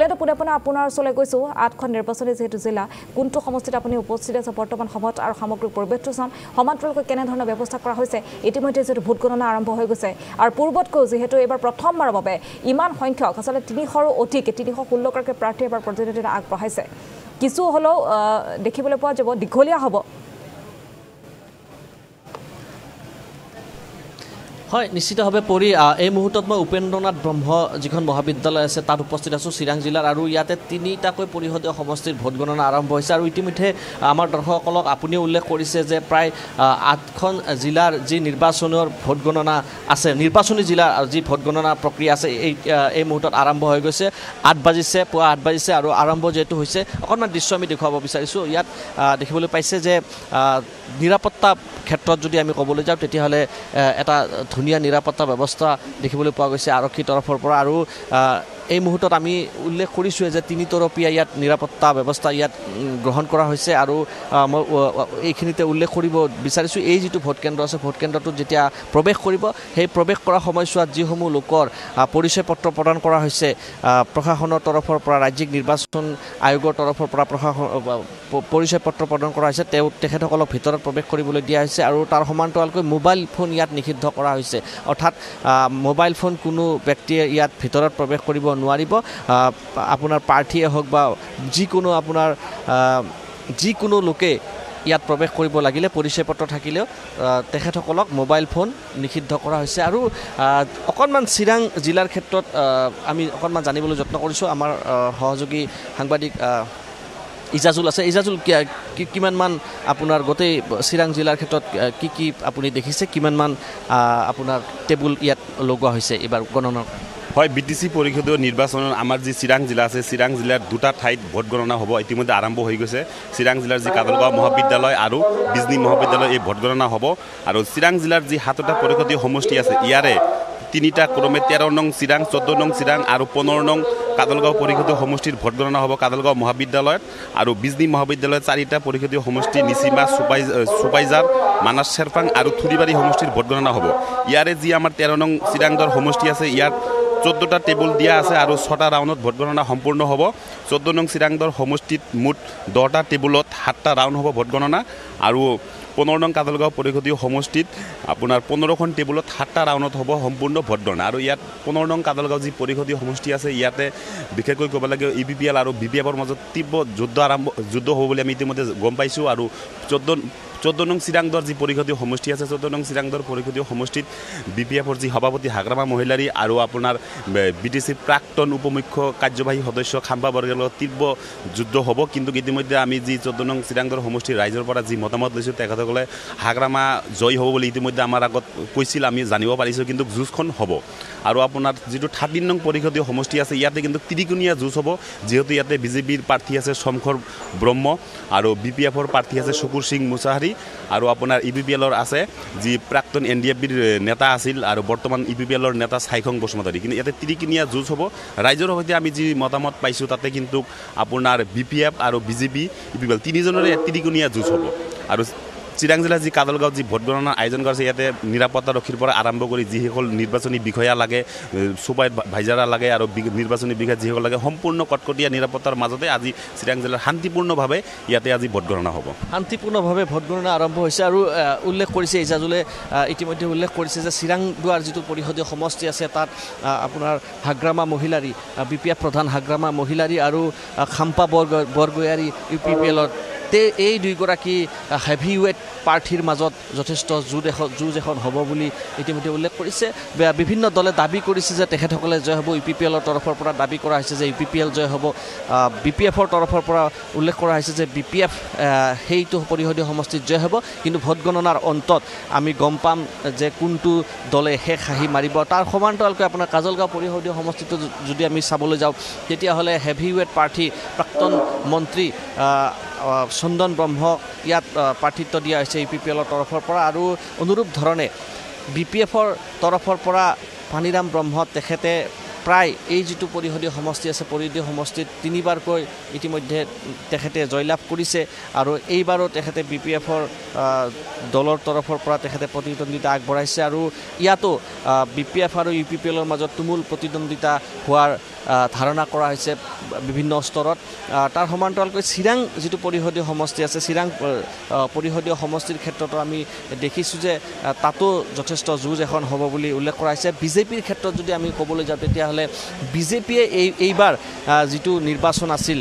কলিয়াটো পুনেপনা আপোনাৰ ওচৰলৈ গৈছোঁ 8খন নিৰ্বাচনী যেহেতু জিলা কোনটো সমষ্টিত আপুনি উপস্থিত আছে বৰ্তমান সময়ত আৰু সামগ্ৰিক পৰিৱেশটো চাম সমান্তৰালকৈ কেনেধৰণৰ ব্যৱস্থা কৰা হৈছে ইতিমধ্যে যেহেতু ভোট গণনা আৰম্ভ হৈ গৈছে আৰু পূৰ্বতকৈ যেহেতু এইবাৰ প্ৰথমবাৰৰ বাবে ইমান সংখ্যক আচলতে 300ৰো অধিক 316গৰাকী প্ৰাৰ্থী এবাৰ প্ৰতিদ্বন্দ্বিতা আগবঢ়াইছে কিছু হ'লেও দেখিবলৈ পোৱা যাব দীঘলীয়া হ'ব হয় নিশ্চিতভাৱে পৰি এই মুহূৰ্তত মই উপেন্দ্ৰনাথ ব্ৰহ্ম যিখন মহাবিদ্যালয় আছে তাত উপস্থিত আছোঁ চিৰাং জিলাৰ আৰু ইয়াতে 3টাকৈ পৰিষদীয় সমষ্টিৰ ভোট গণনা আৰম্ভ হৈছে আৰু ইতিমধ্যে আমাৰ দৰ্শকসকলক আপুনিও উল্লেখ কৰিছে যে প্ৰায় 8খন জিলাৰ যি নিৰ্বাচনৰ ভোট গণনা আছে নিৰ্বাচনী জিলাৰ যি ভোট গণনা প্ৰক্ৰিয়া আছে এই মুহূৰ্তত আৰম্ভ হৈ গৈছে 8 বাজিছে পুৱা 8 বাজিছে আৰু আৰম্ভ যেহেতু হৈছে অকণমান দৃশ্য আমি দেখুৱাব বিচাৰিছোঁ ইয়াত দেখিবলৈ পাইছে যে নিৰাপত্তা ক্ষেত্ৰত যদি আমি ক'বলৈ যাওঁ তেতিয়াহ'লে এটা ধুনীয়া নিৰাপত্তা ব্যৱস্থা দেখিবলৈ পোৱা গৈছে আৰক্ষীৰ তৰফৰ পৰা আৰু এই মুহূৰ্তত আমি উল্লেখ কৰিছোঁৱে যে 3তৰপীয়া ইয়াত নিৰাপত্তা ব্যৱস্থা ইয়াত গ্ৰহণ কৰা হৈছে আৰু মই এইখিনিতে উল্লেখ কৰিব বিচাৰিছোঁ এই যিটো ভোট কেন্দ্ৰ আছে ভোট কেন্দ্ৰটোত যেতিয়া প্ৰৱেশ কৰিব সেই প্ৰৱেশ কৰা সময়ছোৱাত যিসমূহ লোকৰ পৰিচয় পত্ৰ প্ৰদান কৰা হৈছে প্ৰশাসনৰ তৰফৰ পৰা ৰাজ্যিক নিৰ্বাচন আয়োগৰ তৰফৰ পৰা পৰিচয় পত্ৰ প্ৰদান কৰা হৈছে তেখেতসকলক ভিতৰত প্ৰৱেশ কৰিবলৈ দিয়া হৈছে আৰু তাৰ সমান্তৰালকৈ মোবাইল ফোন ইয়াত নিষিদ্ধ কৰা হৈছে অৰ্থাৎ মোবাইল ফোন কোনো ব্যক্তিয়ে ইয়াত ভিতৰত প্ৰৱেশ কৰিব নোৱাৰিব আপোনাৰ প্ৰাৰ্থীয়ে হওক বা যিকোনো লোকে ইয়াত প্ৰৱেশ কৰিব লাগিলে পৰিচয় পত্ৰ থাকিলেও তেখেতসকলক মোবাইল ফোন নিষিদ্ধ কৰা হৈছে আৰু অকণমান চিৰাং জিলাৰ ক্ষেত্ৰত আমি অকণমান জানিবলৈ যত্ন কৰিছোঁ আমাৰ সহযোগী সাংবাদিক ইজাজুল আছে ইজাজুল কিমানমান আপোনাৰ গোটেই চিৰাং জিলাৰ ক্ষেত্ৰত কি আপুনি দেখিছে কিমানমান আপোনাৰ টেবুল ইয়াত লগোৱা হৈছে এইবাৰ গণনা হয় বিটিসি পৰিষদীয় নিৰ্বাচনত আমাৰ যি চিৰাং জিলা আছে চিৰাং জিলাৰ দুটা ঠাইত ভোট গণনা হ'ব ইতিমধ্যে আৰম্ভ হৈ গৈছে চিৰাং জিলাৰ যি কাজলগাঁও মহাবিদ্যালয় আৰু বিজনী মহাবিদ্যালয় এই ভোট গণনা হ'ব আৰু চিৰাং জিলাৰ যি 7টা পৰিষদীয় সমষ্টি আছে ইয়াৰে 3টা ক্ৰমে 13 নং চিৰাং 14 নং চিৰাং আৰু 15 নং কাজলগাঁও পৰিষদীয় সমষ্টিৰ ভোট গণনা হ'ব কাজলগাঁও মহাবিদ্যালয়ত আৰু বিজনী মহাবিদ্যালয়ত 4টা পৰিষদীয় সমষ্টি নিচিমা সুপাইজাৰ মানাস চেৰপাং আৰু থুৰিবাৰী সমষ্টিৰ ভোট গণনা হ'ব ইয়াৰে যি আমাৰ 13 নং চিৰাংৰ সমষ্টি আছে ইয়াত 14টা টেবুল দিয়া আছে আৰু 6টা ৰাউণ্ডত ভোট গণনা সম্পূৰ্ণ হ'ব 14 নং চিৰাংদৰ সমষ্টিত মুঠ 10টা টেবুলত 7টা ৰাউণ্ড হ'ব ভোট গণনা আৰু 15 নং কাজলগাঁও পৰিষদীয় সমষ্টিত আপোনাৰ 15খন টেবুলত 7টা ৰাউণ্ডত হ'ব সম্পূৰ্ণ ভোট গণনা আৰু ইয়াত 15 নং কাজলগাঁও যি পৰিষদীয় সমষ্টি আছে ইয়াতে বিশেষকৈ ক'ব লাগে ইপিপিএল আৰু বিপিএফৰ মাজত তীব্ৰ যুদ্ধ হ'ব বুলি আমি ইতিমধ্যে গম পাইছোঁ আৰু 14 নং চিৰাংদৰ যি পৰিষদীয় সমষ্টি আছে 14 নং চিৰাংদৰ পৰিষদীয় সমষ্টিত বিপিএফৰ যি সভাপতি হাগ্ৰামা মহিলাৰী আৰু আপোনাৰ বিটিসি প্ৰাক্তন উপমুখ্য কাৰ্যবাহী সদস্য খাম্বা বৰ্গৰ লগত তীব্ৰ যুদ্ধ হ'ব কিন্তু ইতিমধ্যে আমি যি 14 নং চিৰাংদৰ সমষ্টিৰ ৰাইজৰ পৰা যি মতামত লৈছোঁ তেখেতসকলে হাগ্ৰামা জয় হ'ব বুলি ইতিমধ্যে আমাৰ আগত কৈছিল আমি জানিব পাৰিছোঁ কিন্তু যুঁজখন হ'ব আৰু আপোনাৰ যিটো 13 নং পৰিষদীয় সমষ্টি আছে ইয়াতে কিন্তু ত্ৰিকোণীয়া যুঁজ হ'ব যেহেতু ইয়াতে বিজেপিৰ প্ৰাৰ্থী আছে শংকৰ ব্ৰহ্ম আৰু বিপিএফৰ প্ৰাৰ্থী আছে শুকুৰ সিং মুছাহাৰী আৰু আপোনাৰ ইপিপিএলৰ আছে যি প্ৰাক্তন এনডিএফবিৰ নেতা আছিল আৰু বৰ্তমান ইপিপিএলৰ নেতা চাইখং বসুমতাৰী কিন্তু ইয়াতে ত্ৰিকোণীয়া যুঁজ হ'ব ৰাইজৰ সৈতে আমি যি মতামত পাইছোঁ তাতে কিন্তু আপোনাৰ বিপিএফ আৰু বিজেপি ইপিপিএল তিনিজনৰে ত্ৰিকোণীয়া যুঁজ হ'ব আৰু চিৰাং জিলাৰ যি কাজলগাঁও যি ভোট গণনা আয়োজন কৰিছে ইয়াতে নিৰাপত্তাৰক্ষীৰ পৰা আৰম্ভ কৰি যিসকল নিৰ্বাচনী বিষয়া লাগে সুপাই ভাইজাৰা লাগে আৰু নিৰ্বাচনী বিষয়া যিসকল লাগে সম্পূৰ্ণ কটকটীয়া নিৰাপত্তাৰ মাজতে আজি চিৰাং জিলাৰ শান্তিপূৰ্ণভাৱে ইয়াতে আজি ভোট গণনা হ'ব শান্তিপূৰ্ণভাৱে ভোট গণনা আৰম্ভ হৈছে আৰু উল্লেখ কৰিছে ইজাজুলে ইতিমধ্যে উল্লেখ কৰিছে যে চিৰাং দুৱাৰ যিটো পৰিষদীয় সমষ্টি আছে তাত আপোনাৰ হাগ্ৰামা মহিলাৰী বিপিএফ প্ৰধান হাগ্ৰামা মহিলাৰী আৰু খাম্পা বৰগয়াৰী ইউপিপিএলৰ এই দুইগৰাকী হেভি ৱেট প্ৰাৰ্থীৰ মাজত যথেষ্ট যুঁজ এখন হ'ব বুলি ইতিমধ্যে উল্লেখ কৰিছে বিভিন্ন দলে দাবী কৰিছে যে তেখেতসকলে জয় হ'ব ইপিপিএলৰ তৰফৰ পৰা দাবী কৰা হৈছে যে ইপিপিএল জয় হ'ব বিপিএফৰ তৰফৰ পৰা উল্লেখ কৰা হৈছে যে বিপিএফ সেইটো পৰিষদীয় সমষ্টিত জয় হ'ব কিন্তু ভোট গণনাৰ অন্তত আমি গম পাম যে কোনটো দলে শেষ হাঁহি মাৰিব তাৰ সমান্তৰালকৈ আপোনাৰ কাজলগাঁও পৰিষদীয় সমষ্টিটো যদি আমি চাবলৈ যাওঁ তেতিয়াহ'লে হেভি ৱেট প্ৰাৰ্থী প্ৰাক্তন মন্ত্ৰী চন্দন ব্ৰহ্ম ইয়াত প্ৰাৰ্থিত্ব দিয়া হৈছে ইপিপিএলৰ তৰফৰ পৰা আৰু অনুৰূপ ধৰণে বিপিএফৰ তৰফৰ পৰা পানীৰাম ব্ৰহ্ম তেখেতে প্ৰায় এই যিটো পৰিষদীয় সমষ্টি আছে পৰিষদীয় সমষ্টিত 3বাৰকৈ ইতিমধ্যে তেখেতে জয়লাভ কৰিছে আৰু এইবাৰো তেখেতে BPFৰ দলৰ তৰফৰ পৰা তেখেতে প্ৰতিদ্বন্দ্বিতা আগবঢ়াইছে আৰু ইয়াতো BPF আৰু UPPLৰ মাজত তুমুল প্ৰতিদ্বন্দ্বিতা হোৱাৰ ধাৰণা কৰা হৈছে বিভিন্ন স্তৰত তাৰ সমান্তৰালকৈ চিৰাং যিটো পৰিষদীয় সমষ্টি আছে চিৰাং পৰিষদীয় সমষ্টিৰ ক্ষেত্ৰতো আমি দেখিছোঁ যে তাতো যথেষ্ট যুঁজ এখন হ'ব বুলি উল্লেখ কৰা হৈছে বিজেপিৰ ক্ষেত্ৰত যদি আমি ক'বলৈ যাওঁ তেতিয়াহ'লে বিজেপিয়ে এইবাৰ যিটো নিৰ্বাচন আছিল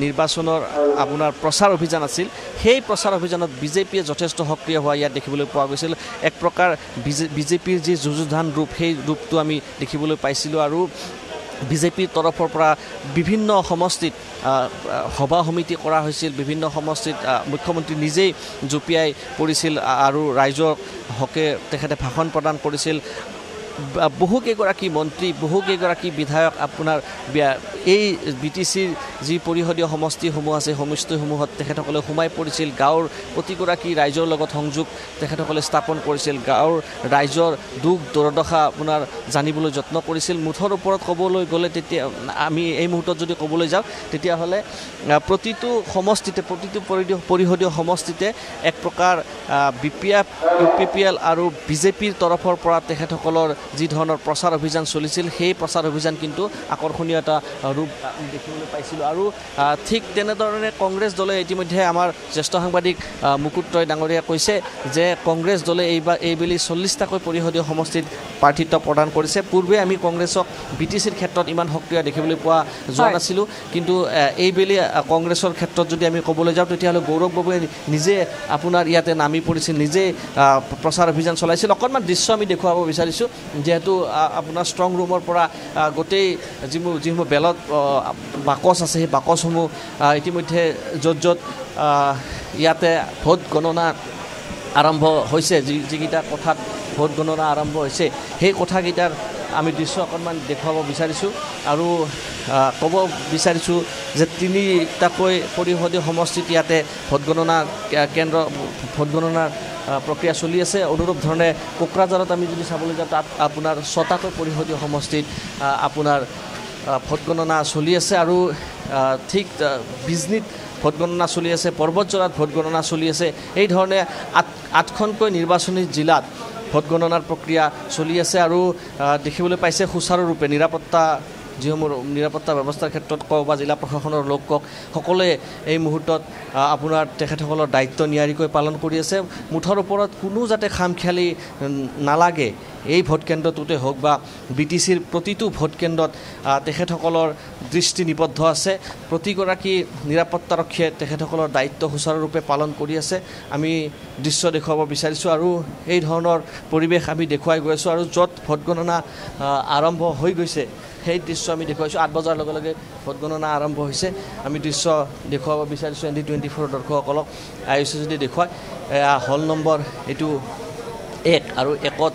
নিৰ্বাচনৰ আপোনাৰ প্ৰচাৰ অভিযান আছিল সেই প্ৰচাৰ অভিযানত বিজেপিয়ে যথেষ্ট সক্ৰিয় হোৱা ইয়াত দেখিবলৈ পোৱা গৈছিল এক প্ৰকাৰ বিজেপিৰ যি যুঁজুধান ৰূপ সেই ৰূপটো আমি দেখিবলৈ পাইছিলোঁ আৰু বিজেপিৰ তৰফৰ পৰা বিভিন্ন সমষ্টিত সভা সমিতি কৰা হৈছিল বিভিন্ন সমষ্টিত মুখ্যমন্ত্ৰী নিজেই জঁপিয়াই পৰিছিল আৰু ৰাইজক হকে তেখেতে ভাষণ প্ৰদান কৰিছিল বহুকেইগৰাকী মন্ত্ৰী বহুকেইগৰাকী বিধায়ক আপোনাৰ এই BTCৰ যি পৰিষদীয় সমষ্টিসমূহ আছে সমষ্টিসমূহত তেখেতসকলে সোমাই পৰিছিল গাঁৱৰ প্ৰতিগৰাকী ৰাইজৰ লগত সংযোগ তেখেতসকলে স্থাপন কৰিছিল গাঁৱৰ ৰাইজৰ দুখ দুৰ্দশা আপোনাৰ জানিবলৈ যত্ন কৰিছিল মুঠৰ ওপৰত ক'বলৈ গ'লে তেতিয়া আমি এই মুহূৰ্তত যদি ক'বলৈ যাওঁ তেতিয়াহ'লে প্ৰতিটো সমষ্টিতে প্ৰতিটো পৰিষদীয় সমষ্টিতে এক প্ৰকাৰ BPF UPPL আৰু বিজেপিৰ তৰফৰ পৰা তেখেতসকলৰ যি ধৰণৰ প্ৰচাৰ অভিযান চলিছিল সেই প্ৰচাৰ অভিযান কিন্তু আকৰ্ষণীয় এটা ৰূপ দেখিবলৈ পাইছিলোঁ আৰু ঠিক তেনেধৰণে কংগ্ৰেছ দলে ইতিমধ্যে আমাৰ জ্যেষ্ঠ সাংবাদিক মুকুট ৰয় ডাঙৰীয়া কৈছে যে কংগ্ৰেছ দলে এইবেলি 40টাকৈ পৰিষদীয় সমষ্টিত প্ৰাৰ্থিত্ব প্ৰদান কৰিছে পূৰ্বে আমি কংগ্ৰেছক BTCৰ ক্ষেত্ৰত ইমান সক্ৰিয় দেখিবলৈ পোৱা যোৱা নাছিলোঁ কিন্তু এইবেলি কংগ্ৰেছৰ ক্ষেত্ৰত যদি আমি ক'বলৈ যাওঁ তেতিয়াহ'লে গৌৰৱ গগৈয়ে নিজে আপোনাৰ ইয়াতে নামি পৰিছিল নিজে প্ৰচাৰ অভিযান চলাইছিল অকণমান দৃশ্য আমি দেখুৱাব বিচাৰিছোঁ যেহেতু আপোনাৰ ষ্ট্ৰং ৰুমৰ পৰা গোটেই যিসমূহ বেলত বাকচ আছে সেই বাকচসমূহ ইতিমধ্যে য'ত ইয়াতে ভোট গণনা আৰম্ভ হৈছে যিকেইটা কথাত ভোট গণনা আৰম্ভ হৈছে সেই কথাকেইটাৰ আমি দৃশ্য অকণমান দেখুৱাব বিচাৰিছোঁ আৰু ক'ব বিচাৰিছোঁ যে 3টাকৈ পৰিষদীয় সমষ্টিত ইয়াতে ভোট গণনা কেন্দ্ৰ ভোট গণনাৰ প্ৰক্ৰিয়া চলি আছে অনুৰূপ ধৰণে কোকৰাঝাৰত আমি যদি চাবলৈ যাওঁ তাত আপোনাৰ 6টাকৈ পৰিষদীয় সমষ্টিত আপোনাৰ ভোট গণনা চলি আছে আৰু ঠিক বিজনীত ভোট গণনা চলি আছে পৰ্বতজৰাত ভোট গণনা চলি আছে এই ধৰণে 8খনকৈ নিৰ্বাচনী জিলাত ভোট গণনাৰ প্ৰক্ৰিয়া চলি আছে আৰু দেখিবলৈ পাইছে সুচাৰুৰূপে যিসমূহ নিৰাপত্তা ব্যৱস্থাৰ ক্ষেত্ৰত কওক বা জিলা প্ৰশাসনৰ লোক কওক সকলোৱে এই মুহূৰ্তত আপোনাৰ তেখেতসকলৰ দায়িত্ব নিয়াৰিকৈ পালন কৰি আছে মুঠৰ ওপৰত কোনো যাতে খামখেয়ালি নালাগে এই ভোট কেন্দ্ৰটোতে হওক বা BTCৰ প্ৰতিটো ভোট কেন্দ্ৰত তেখেতসকলৰ দৃষ্টি নিবদ্ধ আছে প্ৰতিগৰাকী নিৰাপত্তাৰক্ষীয়ে তেখেতসকলৰ দায়িত্ব সুচাৰুৰূপে পালন কৰি আছে আমি দৃশ্য দেখুৱাব বিচাৰিছোঁ আৰু এই ধৰণৰ পৰিৱেশ আমি দেখুৱাই গৈ আছোঁ আৰু য'ত ভোট গণনা আৰম্ভ হৈ গৈছে সেই দৃশ্য আমি দেখুৱাইছোঁ 8 বজাৰ লগে লগে ভোট গণনা আৰম্ভ হৈছে আমি দৃশ্য দেখুৱাব বিচাৰিছোঁ ND24 দৰ্শকসকলক আহিছে যদি দেখুৱাই হল নম্বৰ এইটো 1 আৰু 1ত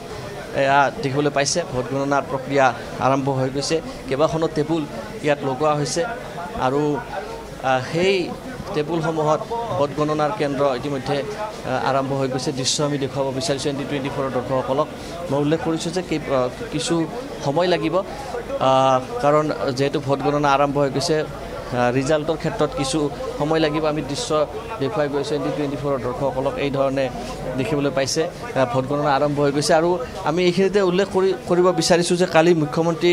দেখিবলৈ পাইছে ভোট গণনাৰ প্ৰক্ৰিয়া আৰম্ভ হৈ গৈছে কেইবাখনো টেবুল ইয়াত লগোৱা হৈছে আৰু সেই টেবুলসমূহত ভোট গণনাৰ কেন্দ্ৰ ইতিমধ্যে আৰম্ভ হৈ গৈছে দৃশ্য আমি দেখুৱাব বিচাৰিছোঁ ND24 দৰ্শকসকলক মই উল্লেখ কৰিছোঁ যে কিছু সময় লাগিব কাৰণ যেহেতু ভোট গণনা আৰম্ভ হৈ গৈছে ৰিজাল্টৰ ক্ষেত্ৰত কিছু সময় লাগিব আমি দৃশ্য দেখুৱাই গৈছোঁ ND24 দৰ্শকসকলক এই ধৰণে দেখিবলৈ পাইছে ভোট গণনা আৰম্ভ হৈ গৈছে আৰু আমি এইখিনিতে উল্লেখ কৰিব বিচাৰিছোঁ যে কালি মুখ্যমন্ত্ৰী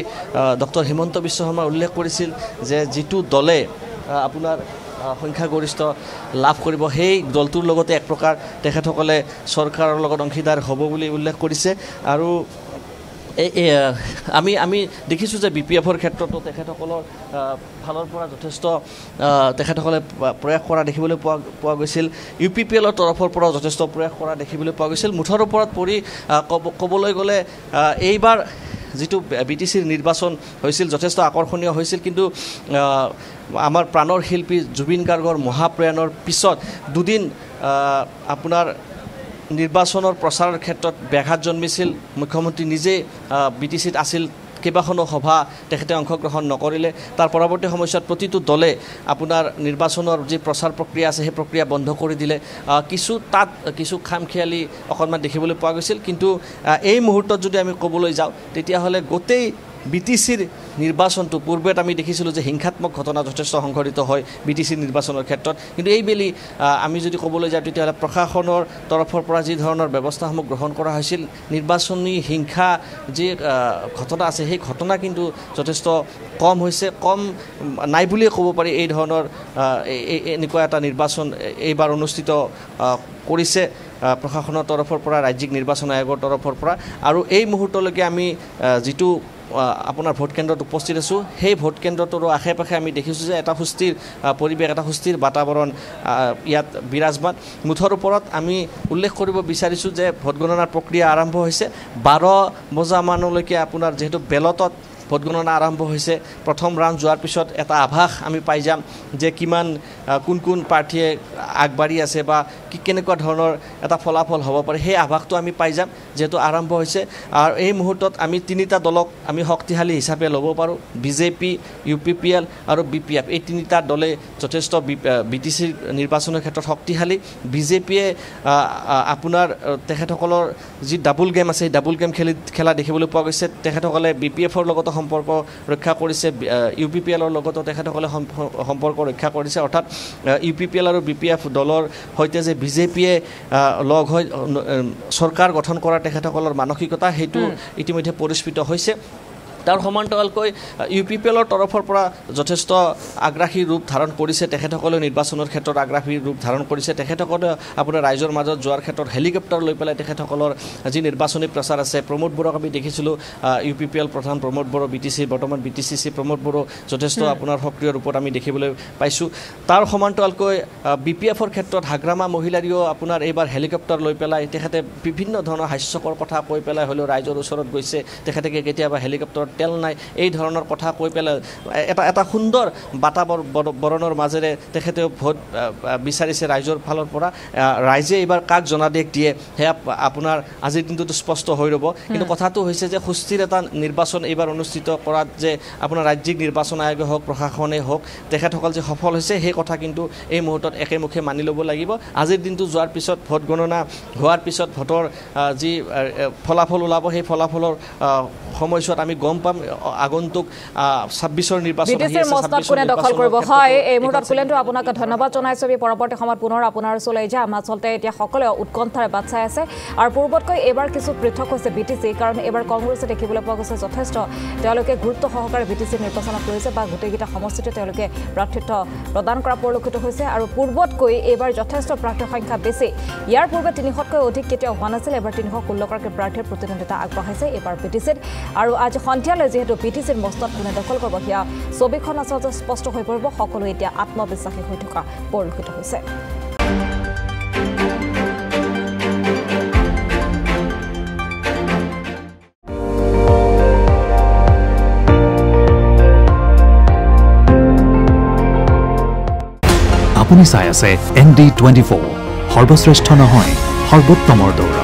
ডক্টৰ হিমন্ত বিশ্ব শৰ্মাই উল্লেখ কৰিছিল যে যিটো দলে আপোনাৰ সংখ্যাগৰিষ্ঠ লাভ কৰিব সেই দলটোৰ লগতে এক প্ৰকাৰ তেখেতসকলে চৰকাৰৰ লগত অংশীদাৰ হ'ব বুলি উল্লেখ কৰিছে আৰু আমি দেখিছোঁ যে BPFৰ ক্ষেত্ৰতো তেখেতসকলৰ ফালৰ পৰা যথেষ্ট তেখেতসকলে প্ৰয়াস কৰা দেখিবলৈ পোৱা গৈছিল UPPLৰ তৰফৰ পৰাও যথেষ্ট প্ৰয়াস কৰা দেখিবলৈ পোৱা গৈছিল মুঠৰ ওপৰত পৰি ক'বলৈ গ'লে এইবাৰ যিটো BTCৰ নিৰ্বাচন হৈছিল যথেষ্ট আকৰ্ষণীয় হৈছিল কিন্তু আমাৰ প্ৰাণৰ শিল্পী জুবিন গাৰ্গৰ মহাপ্ৰয়াণৰ পিছত দুদিন আপোনাৰ নিৰ্বাচনৰ প্ৰচাৰৰ ক্ষেত্ৰত ব্যাঘাত জন্মিছিল মুখ্যমন্ত্ৰী নিজে BTCত আছিল কেইবাখনো সভা তেখেতে অংশগ্ৰহণ নকৰিলে তাৰ পৰৱৰ্তী সময়ত প্ৰতিটো দলে আপোনাৰ নিৰ্বাচনৰ যি প্ৰচাৰ প্ৰক্ৰিয়া আছে সেই প্ৰক্ৰিয়া বন্ধ কৰি দিলে কিছু খামখেয়ালি অকণমান দেখিবলৈ পোৱা গৈছিল কিন্তু এই মুহূৰ্তত যদি আমি ক'বলৈ যাওঁ তেতিয়াহ'লে গোটেই BTCৰ নিৰ্বাচনটো পূৰ্বত আমি দেখিছিলোঁ যে হিংসাত্মক ঘটনা যথেষ্ট সংঘটিত হয় BTC নিৰ্বাচনৰ ক্ষেত্ৰত কিন্তু এইবেলি আমি যদি ক'বলৈ যাওঁ তেতিয়াহ'লে প্ৰশাসনৰ তৰফৰ পৰা যি ধৰণৰ ব্যৱস্থাসমূহ গ্ৰহণ কৰা হৈছিল নিৰ্বাচনী হিংসা যি ঘটনা আছে সেই ঘটনা কিন্তু যথেষ্ট কম হৈছে কম নাই বুলিয়ে ক'ব পাৰি এই ধৰণৰ এনেকুৱা এটা নিৰ্বাচন এইবাৰ অনুষ্ঠিত কৰিছে প্ৰশাসনৰ তৰফৰ পৰা ৰাজ্যিক নিৰ্বাচন আয়োগৰ তৰফৰ পৰা আৰু এই মুহূৰ্তলৈকে আমি যিটো আপোনাৰ ভোট কেন্দ্ৰত উপস্থিত আছোঁ সেই ভোট কেন্দ্ৰটোৰ আশে পাশে আমি দেখিছোঁ যে এটা সুস্থিৰ পৰিৱেশ এটা সুস্থিৰ বাতাবৰণ ইয়াত বিৰাজমান মুঠৰ ওপৰত আমি উল্লেখ কৰিব বিচাৰিছোঁ যে ভোট গণনাৰ প্ৰক্ৰিয়া আৰম্ভ হৈছে 12 বজামানলৈকে আপোনাৰ যিহেতু বেলটত ভোট গণনা আৰম্ভ হৈছে প্ৰথম ৰাউণ্ড যোৱাৰ পিছত এটা আভাস আমি পাই যাম যে কিমান কোন কোন প্ৰাৰ্থীয়ে আগবাঢ়ি আছে বা কেনেকুৱা ধৰণৰ এটা ফলাফল হ'ব পাৰে সেই আভাসটো আমি পাই যাম যেহেতু আৰম্ভ হৈছে আৰু এই মুহূৰ্তত আমি তিনিটা দলক আমি শক্তিশালী হিচাপে ল'ব পাৰোঁ BJP UPPL আৰু BPF এই তিনিটা দলে যথেষ্ট BTC নিৰ্বাচনৰ ক্ষেত্ৰত শক্তিশালী BJPয়ে আপোনাৰ তেখেতসকলৰ যি ডাবল গেম আছে ডাবল গেম খেলা দেখিবলৈ পোৱা গৈছে তেখেতসকলে BPFৰ লগত সম্পৰ্ক ৰক্ষা কৰিছে UPPLৰ লগতো তেখেতসকলে সম্পৰ্ক ৰক্ষা কৰিছে অৰ্থাৎ UPPL আৰু BPF দলৰ সৈতে যে BJPয়ে লগ হৈ চৰকাৰ গঠন কৰা তেখেতসকলৰ মানসিকতা সেইটো ইতিমধ্যে পৰিস্ফুট হৈছে তাৰ সমান্তৰালকৈ UPPLৰ তৰফৰ পৰা যথেষ্ট আগ্ৰাহী ৰূপ ধাৰণ কৰিছে তেখেতসকলে নিৰ্বাচনৰ ক্ষেত্ৰত আগ্ৰাহী ৰূপ ধাৰণ কৰিছে তেখেতসকলে আপোনাৰ ৰাইজৰ মাজত যোৱাৰ ক্ষেত্ৰত হেলিকপ্টাৰ লৈ পেলাই তেখেতসকলৰ যি নিৰ্বাচনী প্ৰচাৰ আছে প্ৰমোদ বড়োক আমি দেখিছিলোঁ UPPL প্ৰধান প্ৰমোদ বড়ো BTC বৰ্তমান BTCC প্ৰমোদ বড়ো যথেষ্ট আপোনাৰ সক্ৰিয় ৰূপত আমি দেখিবলৈ পাইছোঁ তাৰ সমান্তৰালকৈ BPFৰ ক্ষেত্ৰত হাগ্ৰামা মহিলাৰীও আপোনাৰ এইবাৰ হেলিকপ্টাৰ লৈ পেলাই তেখেতে বিভিন্ন ধৰণৰ হাস্যকৰ কথা কৈ পেলাই হ'লেও ৰাইজৰ ওচৰত গৈছে তেখেতে কেতিয়াবা হেলিকপ্টাৰত তেল নাই এই ধৰণৰ কথা কৈ পেলাই এটা সুন্দৰ বাতাবৰণৰ মাজেৰে তেখেতে ভোট বিচাৰিছে ৰাইজৰ ফালৰ পৰা ৰাইজে এইবাৰ কাক জনাদেশ দিয়ে সেয়া আপোনাৰ আজিৰ দিনটোত স্পষ্ট হৈ ৰ'ব কিন্তু কথাটো হৈছে যে সুস্থিৰ এটা নিৰ্বাচন এইবাৰ অনুষ্ঠিত কৰাত যে আপোনাৰ ৰাজ্যিক নিৰ্বাচন আয়োগে হওক প্ৰশাসনে হওক তেখেতসকল যে সফল হৈছে সেই কথা কিন্তু এই মুহূৰ্তত একেমুখে মানি ল'ব লাগিব আজিৰ দিনটো যোৱাৰ পিছত ভোট গণনা হোৱাৰ পিছত ভোটৰ যি ফলাফল ওলাব সেই ফলাফলৰ সময়ছোৱাত আমি গম পাম আগন্তুক 26ৰ নিৰ্বাচন বিটিচিৰ মস্তক কোনে দখল কৰিব হয় এই মুহূৰ্তত কুলেন্দ্ৰ আপোনাক ধন্যবাদ জনাইছো আমি পৰৱৰ্তী সময়ত পুনৰ আপোনাৰ ওচৰলৈ যাম আচলতে এতিয়া সকলোৱে উৎকণ্ঠাৰে বাট চাই আছে আৰু পূৰ্বতকৈ এবাৰ কিছু পৃথক হৈছে BTC কাৰণ এবাৰ কংগ্ৰেছে দেখিবলৈ পোৱা গৈছে যথেষ্ট তেওঁলোকে গুৰুত্ব সহকাৰে BTC নিৰ্বাচনত কৰিছে বা গোটেইকেইটা সমষ্টিতে তেওঁলোকে প্ৰাৰ্থিত্ব প্ৰদান কৰা পৰিলক্ষিত হৈছে আৰু পূৰ্বতকৈ এবাৰ যথেষ্ট প্ৰাৰ্থীৰ সংখ্যা বেছি ইয়াৰ পূৰ্বে 300তকৈ অধিক কেতিয়াও হোৱা নাছিল এবাৰ 316 গৰাকী প্ৰাৰ্থীৰ প্ৰতিদ্বন্দ্বিতা আগবঢ়াইছে এবাৰ BTCত আৰু আজি সন্ধিয়ালৈ যেহেতু BTCৰ মস্তক কোনে দখল কৰিব সেয়া ছবিখন আচলতে স্পষ্ট হৈ পৰিব সকলো এতিয়া আত্মবিশ্বাসী হৈ থকা পৰিলক্ষিত হৈছে আপুনি চাই আছে ND24 সৰ্বশ্ৰেষ্ঠ নহয় সৰ্বোত্তমৰ দৌৰ